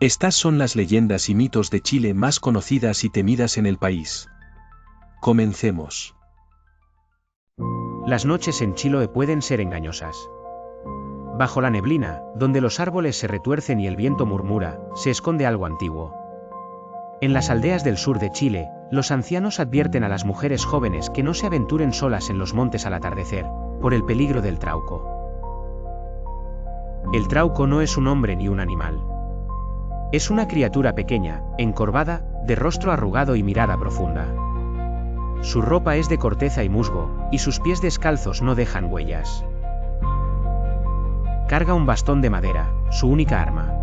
Estas son las leyendas y mitos de Chile más conocidas y temidas en el país. Comencemos. Las noches en Chiloé pueden ser engañosas. Bajo la neblina, donde los árboles se retuercen y el viento murmura, se esconde algo antiguo. En las aldeas del sur de Chile, los ancianos advierten a las mujeres jóvenes que no se aventuren solas en los montes al atardecer, por el peligro del trauco. El trauco no es un hombre ni un animal. Es una criatura pequeña, encorvada, de rostro arrugado y mirada profunda. Su ropa es de corteza y musgo, y sus pies descalzos no dejan huellas. Carga un bastón de madera, su única arma.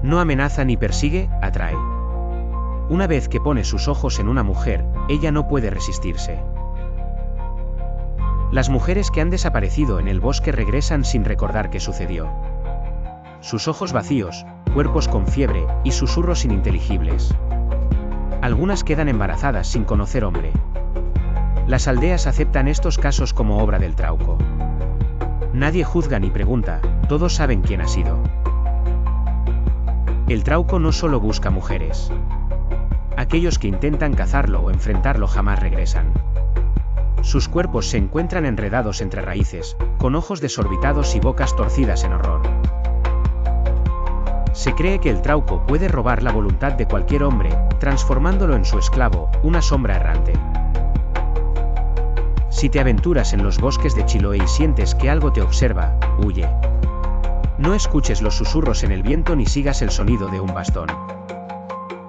No amenaza ni persigue, atrae. Una vez que pone sus ojos en una mujer, ella no puede resistirse. Las mujeres que han desaparecido en el bosque regresan sin recordar qué sucedió. Sus ojos vacíos, cuerpos con fiebre, y susurros ininteligibles. Algunas quedan embarazadas sin conocer hombre. Las aldeas aceptan estos casos como obra del trauco. Nadie juzga ni pregunta, todos saben quién ha sido. El trauco no solo busca mujeres. Aquellos que intentan cazarlo o enfrentarlo jamás regresan. Sus cuerpos se encuentran enredados entre raíces, con ojos desorbitados y bocas torcidas en horror. Se cree que el trauco puede robar la voluntad de cualquier hombre, transformándolo en su esclavo, una sombra errante. Si te aventuras en los bosques de Chiloé y sientes que algo te observa, huye. No escuches los susurros en el viento ni sigas el sonido de un bastón.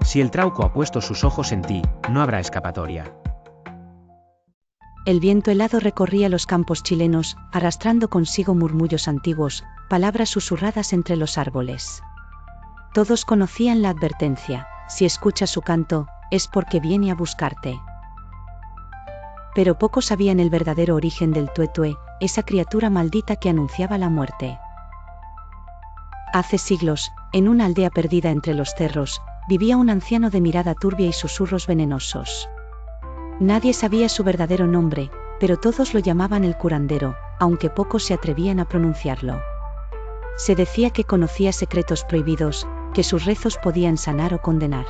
Si el trauco ha puesto sus ojos en ti, no habrá escapatoria. El viento helado recorría los campos chilenos, arrastrando consigo murmullos antiguos, palabras susurradas entre los árboles. Todos conocían la advertencia: si escuchas su canto, es porque viene a buscarte. Pero pocos sabían el verdadero origen del tuetué, esa criatura maldita que anunciaba la muerte. Hace siglos, en una aldea perdida entre los cerros, vivía un anciano de mirada turbia y susurros venenosos. Nadie sabía su verdadero nombre, pero todos lo llamaban el curandero, aunque pocos se atrevían a pronunciarlo. Se decía que conocía secretos prohibidos, que sus rezos podían sanar o condenar.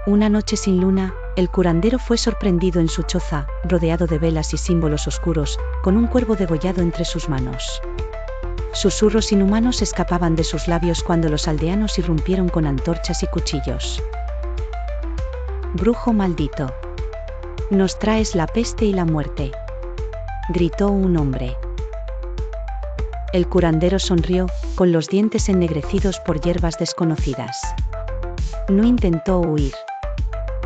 Una noche sin luna, el curandero fue sorprendido en su choza, rodeado de velas y símbolos oscuros, con un cuervo degollado entre sus manos. Susurros inhumanos escapaban de sus labios cuando los aldeanos irrumpieron con antorchas y cuchillos. «Brujo maldito. Nos traes la peste y la muerte», gritó un hombre. El curandero sonrió, con los dientes ennegrecidos por hierbas desconocidas. No intentó huir.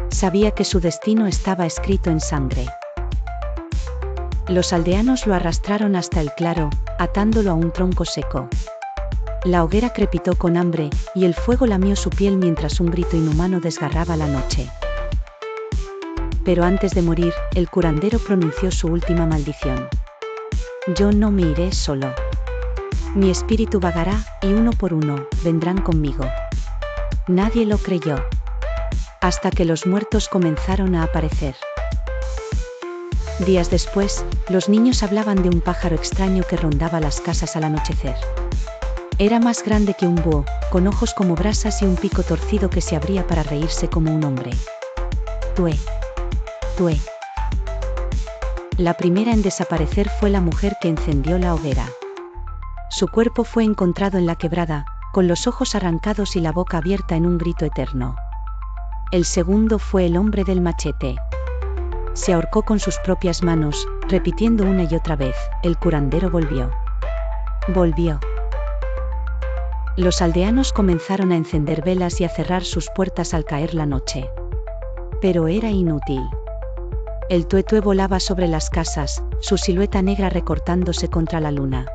Sabía que su destino estaba escrito en sangre. Los aldeanos lo arrastraron hasta el claro, atándolo a un tronco seco. La hoguera crepitó con hambre, y el fuego lamió su piel mientras un grito inhumano desgarraba la noche. Pero antes de morir, el curandero pronunció su última maldición. «Yo no me iré solo. Mi espíritu vagará, y uno por uno, vendrán conmigo». Nadie lo creyó. Hasta que los muertos comenzaron a aparecer. Días después, los niños hablaban de un pájaro extraño que rondaba las casas al anochecer. Era más grande que un búho, con ojos como brasas y un pico torcido que se abría para reírse como un hombre. Tué. Tué. La primera en desaparecer fue la mujer que encendió la hoguera. Su cuerpo fue encontrado en la quebrada, con los ojos arrancados y la boca abierta en un grito eterno. El segundo fue el hombre del machete. Se ahorcó con sus propias manos, repitiendo una y otra vez: «El curandero volvió. Volvió». Los aldeanos comenzaron a encender velas y a cerrar sus puertas al caer la noche. Pero era inútil. El tuetué volaba sobre las casas, su silueta negra recortándose contra la luna.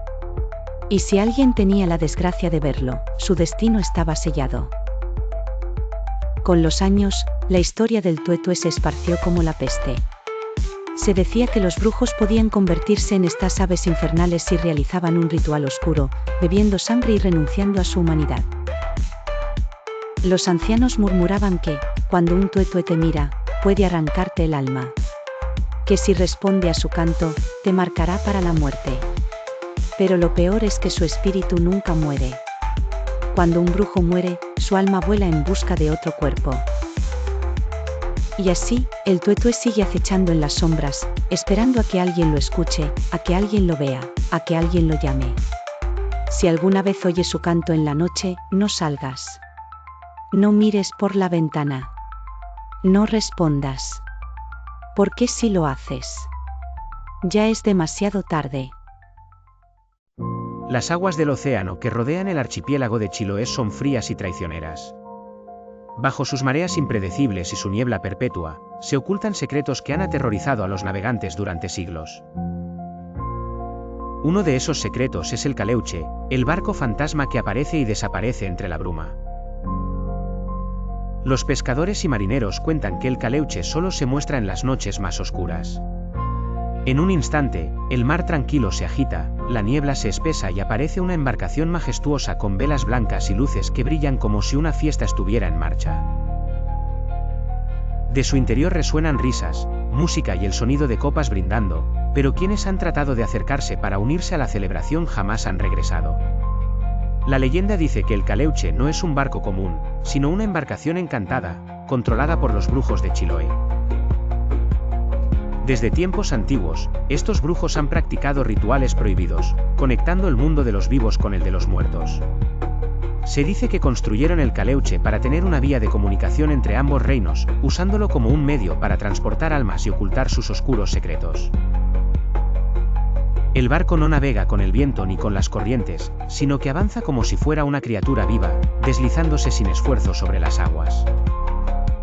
Y si alguien tenía la desgracia de verlo, su destino estaba sellado. Con los años, la historia del tuetué se esparció como la peste. Se decía que los brujos podían convertirse en estas aves infernales si realizaban un ritual oscuro, bebiendo sangre y renunciando a su humanidad. Los ancianos murmuraban que, cuando un tuetué te mira, puede arrancarte el alma. Que si responde a su canto, te marcará para la muerte. Pero lo peor es que su espíritu nunca muere. Cuando un brujo muere, su alma vuela en busca de otro cuerpo. Y así, el tuetué sigue acechando en las sombras, esperando a que alguien lo escuche, a que alguien lo vea, a que alguien lo llame. Si alguna vez oyes su canto en la noche, no salgas. No mires por la ventana. No respondas. ¿Por qué si lo haces? Ya es demasiado tarde. Las aguas del océano que rodean el archipiélago de Chiloé son frías y traicioneras. Bajo sus mareas impredecibles y su niebla perpetua, se ocultan secretos que han aterrorizado a los navegantes durante siglos. Uno de esos secretos es el Caleuche, el barco fantasma que aparece y desaparece entre la bruma. Los pescadores y marineros cuentan que el Caleuche solo se muestra en las noches más oscuras. En un instante, el mar tranquilo se agita, la niebla se espesa y aparece una embarcación majestuosa con velas blancas y luces que brillan como si una fiesta estuviera en marcha. De su interior resuenan risas, música y el sonido de copas brindando, pero quienes han tratado de acercarse para unirse a la celebración jamás han regresado. La leyenda dice que el Caleuche no es un barco común, sino una embarcación encantada, controlada por los brujos de Chiloé. Desde tiempos antiguos, estos brujos han practicado rituales prohibidos, conectando el mundo de los vivos con el de los muertos. Se dice que construyeron el Caleuche para tener una vía de comunicación entre ambos reinos, usándolo como un medio para transportar almas y ocultar sus oscuros secretos. El barco no navega con el viento ni con las corrientes, sino que avanza como si fuera una criatura viva, deslizándose sin esfuerzo sobre las aguas.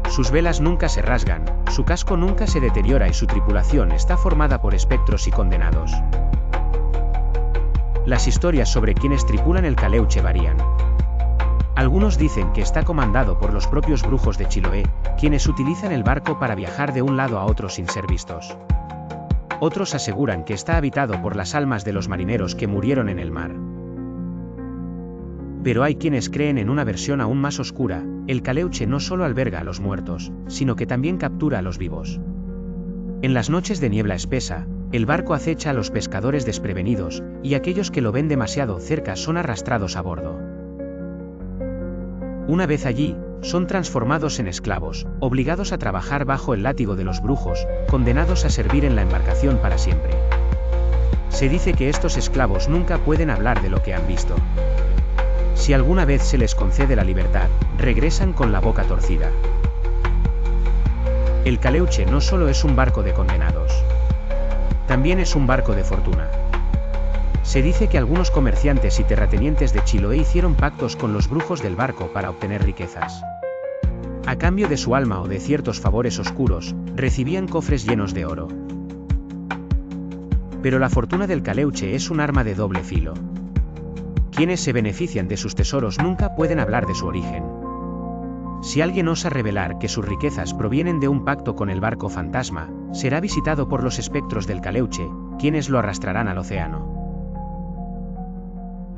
Sus velas nunca se rasgan, su casco nunca se deteriora y su tripulación está formada por espectros y condenados. Las historias sobre quienes tripulan el Caleuche varían. Algunos dicen que está comandado por los propios brujos de Chiloé, quienes utilizan el barco para viajar de un lado a otro sin ser vistos. Otros aseguran que está habitado por las almas de los marineros que murieron en el mar. Pero hay quienes creen en una versión aún más oscura: el Caleuche no solo alberga a los muertos, sino que también captura a los vivos. En las noches de niebla espesa, el barco acecha a los pescadores desprevenidos, y aquellos que lo ven demasiado cerca son arrastrados a bordo. Una vez allí, son transformados en esclavos, obligados a trabajar bajo el látigo de los brujos, condenados a servir en la embarcación para siempre. Se dice que estos esclavos nunca pueden hablar de lo que han visto. Si alguna vez se les concede la libertad, regresan con la boca torcida. El Caleuche no solo es un barco de condenados. También es un barco de fortuna. Se dice que algunos comerciantes y terratenientes de Chiloé hicieron pactos con los brujos del barco para obtener riquezas. A cambio de su alma o de ciertos favores oscuros, recibían cofres llenos de oro. Pero la fortuna del Caleuche es un arma de doble filo. Quienes se benefician de sus tesoros nunca pueden hablar de su origen. Si alguien osa revelar que sus riquezas provienen de un pacto con el barco fantasma, será visitado por los espectros del Caleuche, quienes lo arrastrarán al océano.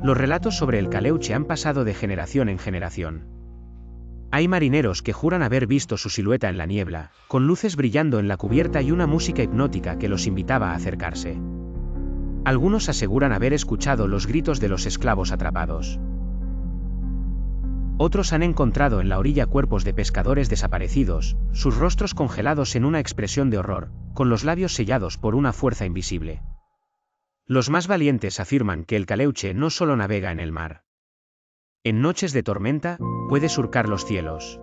Los relatos sobre el Caleuche han pasado de generación en generación. Hay marineros que juran haber visto su silueta en la niebla, con luces brillando en la cubierta y una música hipnótica que los invitaba a acercarse. Algunos aseguran haber escuchado los gritos de los esclavos atrapados. Otros han encontrado en la orilla cuerpos de pescadores desaparecidos, sus rostros congelados en una expresión de horror, con los labios sellados por una fuerza invisible. Los más valientes afirman que el Caleuche no solo navega en el mar. En noches de tormenta, puede surcar los cielos.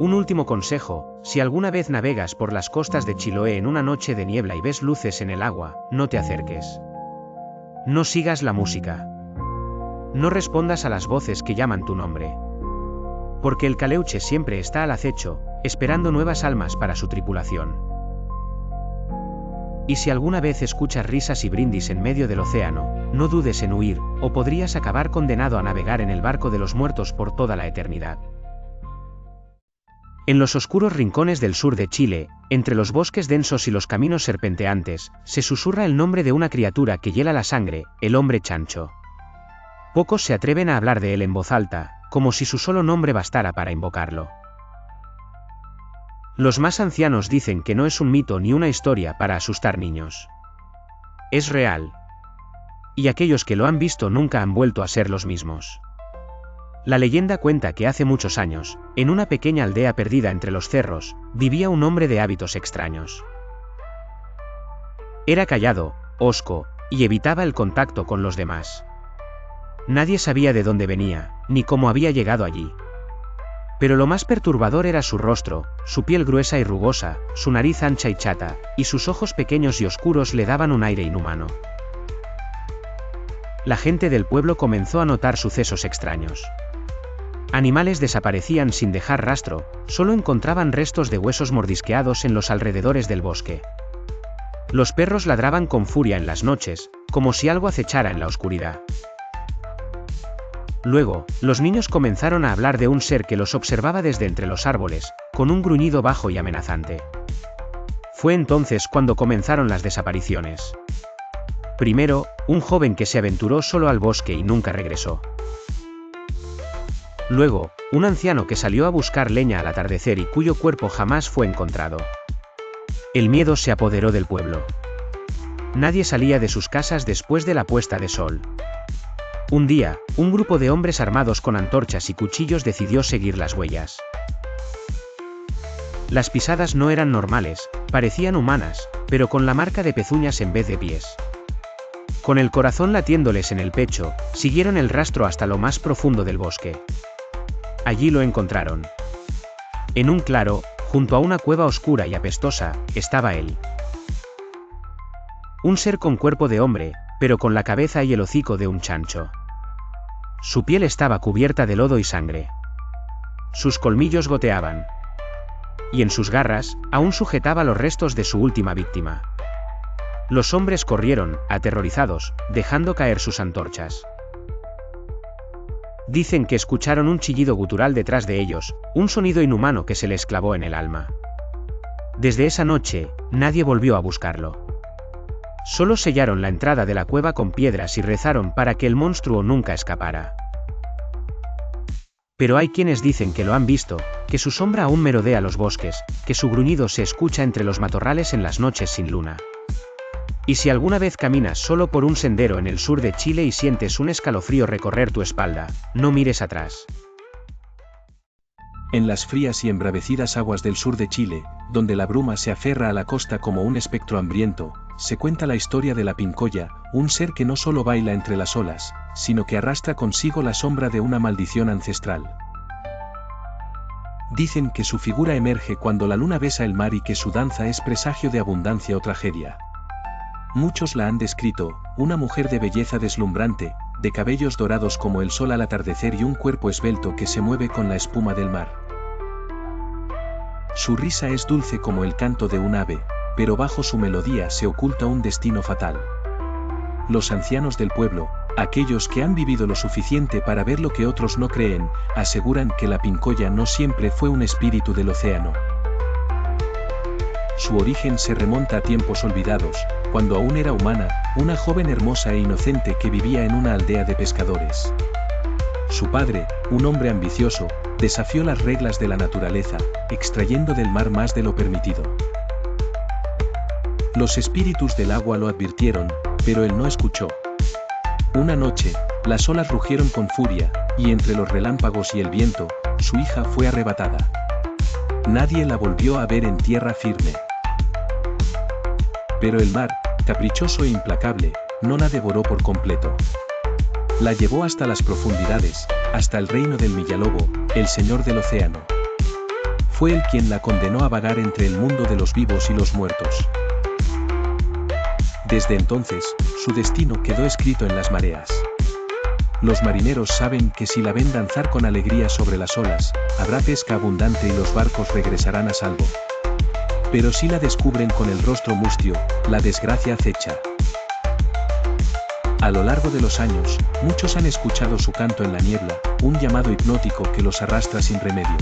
Un último consejo: si alguna vez navegas por las costas de Chiloé en una noche de niebla y ves luces en el agua, no te acerques. No sigas la música. No respondas a las voces que llaman tu nombre. Porque el Caleuche siempre está al acecho, esperando nuevas almas para su tripulación. Y si alguna vez escuchas risas y brindis en medio del océano, no dudes en huir, o podrías acabar condenado a navegar en el barco de los muertos por toda la eternidad. En los oscuros rincones del sur de Chile, entre los bosques densos y los caminos serpenteantes, se susurra el nombre de una criatura que hiela la sangre: el hombre chancho. Pocos se atreven a hablar de él en voz alta, como si su solo nombre bastara para invocarlo. Los más ancianos dicen que no es un mito ni una historia para asustar niños. Es real. y aquellos que lo han visto nunca han vuelto a ser los mismos. La leyenda cuenta que hace muchos años, en una pequeña aldea perdida entre los cerros, vivía un hombre de hábitos extraños. Era callado, hosco, y evitaba el contacto con los demás. Nadie sabía de dónde venía, ni cómo había llegado allí. Pero lo más perturbador era su rostro, su piel gruesa y rugosa, su nariz ancha y chata, y sus ojos pequeños y oscuros le daban un aire inhumano. La gente del pueblo comenzó a notar sucesos extraños. Animales desaparecían sin dejar rastro, solo encontraban restos de huesos mordisqueados en los alrededores del bosque. Los perros ladraban con furia en las noches, como si algo acechara en la oscuridad. Luego, los niños comenzaron a hablar de un ser que los observaba desde entre los árboles, con un gruñido bajo y amenazante. Fue entonces cuando comenzaron las desapariciones. Primero, un joven que se aventuró solo al bosque y nunca regresó. Luego, un anciano que salió a buscar leña al atardecer y cuyo cuerpo jamás fue encontrado. El miedo se apoderó del pueblo. Nadie salía de sus casas después de la puesta de sol. Un día, un grupo de hombres armados con antorchas y cuchillos decidió seguir las huellas. Las pisadas no eran normales, parecían humanas, pero con la marca de pezuñas en vez de pies. Con el corazón latiéndoles en el pecho, siguieron el rastro hasta lo más profundo del bosque. Allí lo encontraron. En un claro, junto a una cueva oscura y apestosa, estaba él. Un ser con cuerpo de hombre, pero con la cabeza y el hocico de un chancho. Su piel estaba cubierta de lodo y sangre. Sus colmillos goteaban. Y en sus garras, aún sujetaba los restos de su última víctima. Los hombres corrieron, aterrorizados, dejando caer sus antorchas. Dicen que escucharon un chillido gutural detrás de ellos, un sonido inhumano que se les clavó en el alma. Desde esa noche, nadie volvió a buscarlo. Solo sellaron la entrada de la cueva con piedras y rezaron para que el monstruo nunca escapara. Pero hay quienes dicen que lo han visto, que su sombra aún merodea los bosques, que su gruñido se escucha entre los matorrales en las noches sin luna. Y si alguna vez caminas solo por un sendero en el sur de Chile y sientes un escalofrío recorrer tu espalda, no mires atrás. En las frías y embravecidas aguas del sur de Chile, donde la bruma se aferra a la costa como un espectro hambriento, se cuenta la historia de la pincoya, un ser que no solo baila entre las olas, sino que arrastra consigo la sombra de una maldición ancestral. Dicen que su figura emerge cuando la luna besa el mar y que su danza es presagio de abundancia o tragedia. Muchos la han descrito, una mujer de belleza deslumbrante, de cabellos dorados como el sol al atardecer y un cuerpo esbelto que se mueve con la espuma del mar. Su risa es dulce como el canto de un ave, pero bajo su melodía se oculta un destino fatal. Los ancianos del pueblo, aquellos que han vivido lo suficiente para ver lo que otros no creen, aseguran que la pincoya no siempre fue un espíritu del océano. Su origen se remonta a tiempos olvidados, cuando aún era humana, una joven hermosa e inocente que vivía en una aldea de pescadores. Su padre, un hombre ambicioso, desafió las reglas de la naturaleza, extrayendo del mar más de lo permitido. Los espíritus del agua lo advirtieron, pero él no escuchó. Una noche, las olas rugieron con furia, y entre los relámpagos y el viento, su hija fue arrebatada. Nadie la volvió a ver en tierra firme. Pero el mar, caprichoso e implacable, no la devoró por completo. La llevó hasta las profundidades, hasta el reino del Millalobo, el señor del océano. Fue él quien la condenó a vagar entre el mundo de los vivos y los muertos. Desde entonces, su destino quedó escrito en las mareas. Los marineros saben que si la ven danzar con alegría sobre las olas, habrá pesca abundante y los barcos regresarán a salvo. Pero si la descubren con el rostro mustio, la desgracia acecha. A lo largo de los años, muchos han escuchado su canto en la niebla, un llamado hipnótico que los arrastra sin remedio.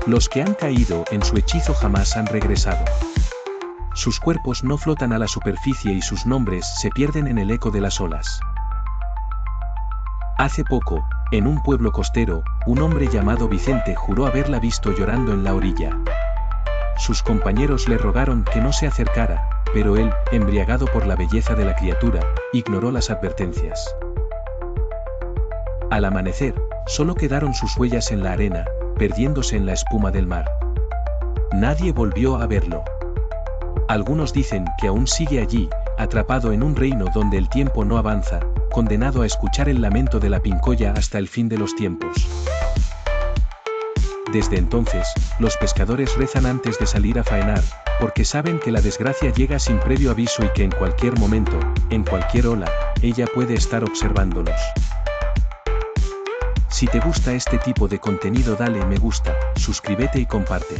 Los que han caído en su hechizo jamás han regresado. Sus cuerpos no flotan a la superficie y sus nombres se pierden en el eco de las olas. Hace poco, en un pueblo costero, un hombre llamado Vicente juró haberla visto llorando en la orilla. Sus compañeros le rogaron que no se acercara, pero él, embriagado por la belleza de la criatura, ignoró las advertencias. Al amanecer, solo quedaron sus huellas en la arena, perdiéndose en la espuma del mar. Nadie volvió a verlo. Algunos dicen que aún sigue allí, atrapado en un reino donde el tiempo no avanza, condenado a escuchar el lamento de la pincoya hasta el fin de los tiempos. Desde entonces, los pescadores rezan antes de salir a faenar, porque saben que la desgracia llega sin previo aviso y que en cualquier momento, en cualquier ola, ella puede estar observándolos. Si te gusta este tipo de contenido, dale me gusta, suscríbete y comparte.